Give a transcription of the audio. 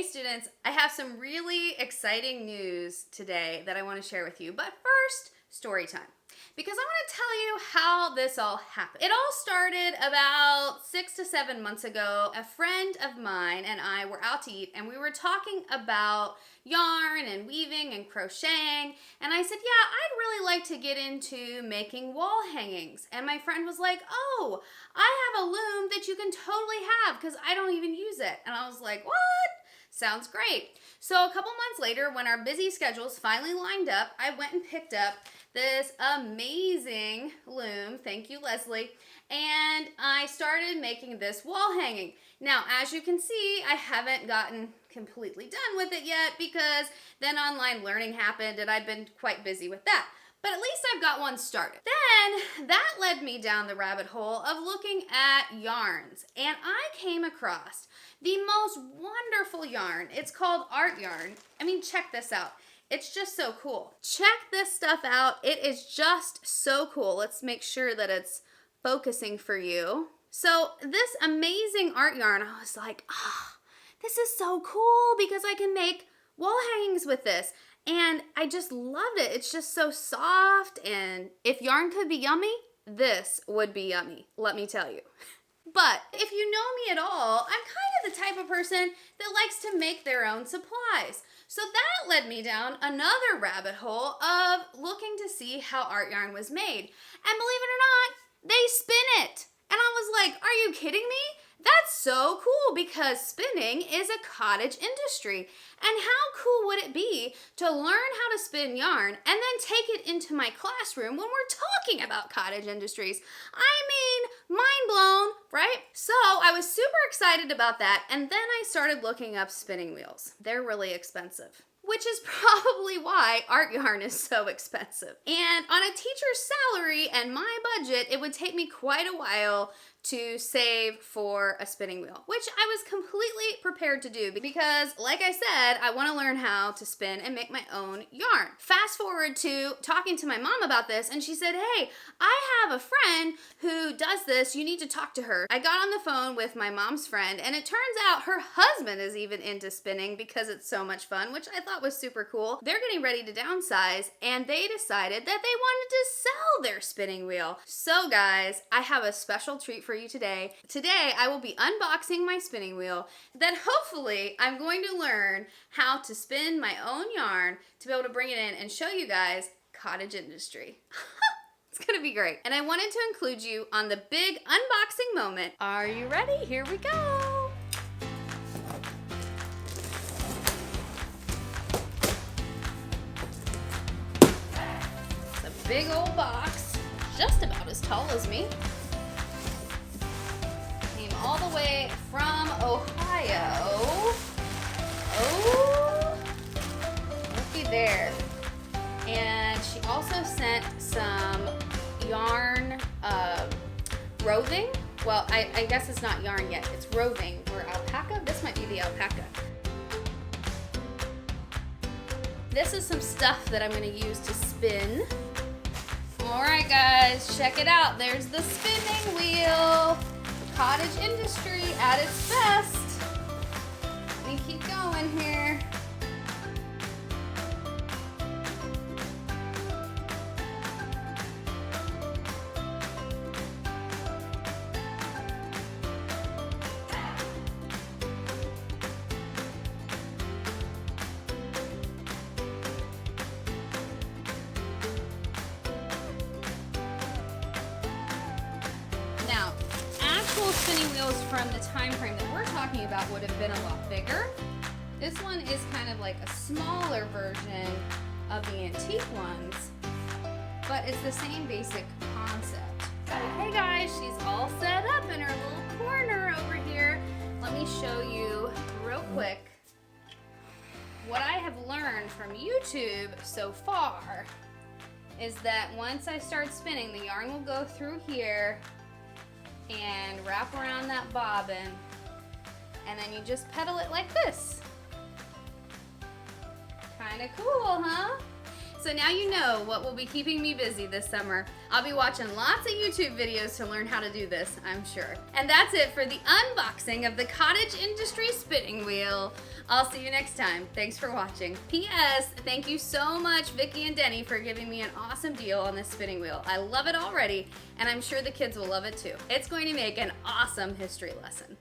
Hey students, I have some really exciting news today that I want to share with you. But first, story time. Because I want to tell you how this all happened. It all started about 6 to 7 months ago. A friend of mine and I were out to eat and we were talking about yarn and weaving and crocheting. And I said, yeah, I'd really like to get into making wall hangings. And my friend was like, oh, I have a loom that you can totally have because I don't even use it. And I was like, what? Sounds great. So a couple months later, when our busy schedules finally lined up, I went and picked up this amazing loom, thank you Leslie, and I started making this wall hanging. Now, as you can see, I haven't gotten completely done with it yet because then online learning happened and I've been quite busy with that. But at least I've got one started. Then that led me down the rabbit hole of looking at yarns, and I came across the most wonderful yarn. It's called art yarn. I mean, check this out. It's just so cool. Check this stuff out. It is just so cool. Let's make sure that it's focusing for you. So this amazing art yarn, I was like, this is so cool because I can make wall hangings with this. And I just loved it. It's just so soft, and if yarn could be yummy, this would be yummy, let me tell you. But if you know me at all, I'm kind of the type of person that likes to make their own supplies. So that led me down another rabbit hole of looking to see how art yarn was made. And believe it or not, they spin it. And I was like, are you kidding me? That's so cool because spinning is a cottage industry. And how cool would it be to learn how to spin yarn and then take it into my classroom when we're talking about cottage industries? I mean, mind blown, right? So I was super excited about that, and then I started looking up spinning wheels. They're really expensive, which is probably why art yarn is so expensive. And on a teacher's salary and my budget, it would take me quite a while to save for a spinning wheel, which I was completely prepared to do because, like I said, I want to learn how to spin and make my own yarn. Fast forward to talking to my mom about this, and she said, hey, I have a friend who does this. You need to talk to her. I got on the phone with my mom's friend, and it turns out her husband is even into spinning because it's so much fun, which I thought was super cool. They're getting ready to downsize, and they decided that they wanted to sell their spinning wheel. So guys, I have a special treat for you today. Today, I will be unboxing my spinning wheel. Then hopefully, I'm going to learn how to spin my own yarn to be able to bring it in and show you guys cottage industry. It's gonna be great. And I wanted to include you on the big unboxing moment. Are you ready? Here we go. It's a big old box, just about as tall as me. All the way from Ohio. Oh, looky there. And she also sent some yarn roving. Well, I guess it's not yarn yet. It's roving or alpaca. This might be the alpaca. This is some stuff that I'm going to use to spin. All right, guys, check it out. There's the spinning wheel. Cottage industry at its best. Let me keep going here. Now, spinning wheels from the time frame that we're talking about would have been a lot bigger. This one is kind of like a smaller version of the antique ones, but it's the same basic concept. Okay guys, she's all set up in her little corner over here. Let me show you real quick what I have learned from YouTube so far is that once I start spinning, the yarn will go through here and wrap around that bobbin, and then you just pedal it like this. Kind of cool, huh? So now you know what will be keeping me busy this summer. I'll be watching lots of YouTube videos to learn how to do this, I'm sure. And that's it for the unboxing of the Cottage Industry spinning wheel. I'll see you next time. Thanks for watching. P.S. Thank you so much, Vicki and Denny, for giving me an awesome deal on this spinning wheel. I love it already, and I'm sure the kids will love it too. It's going to make an awesome history lesson.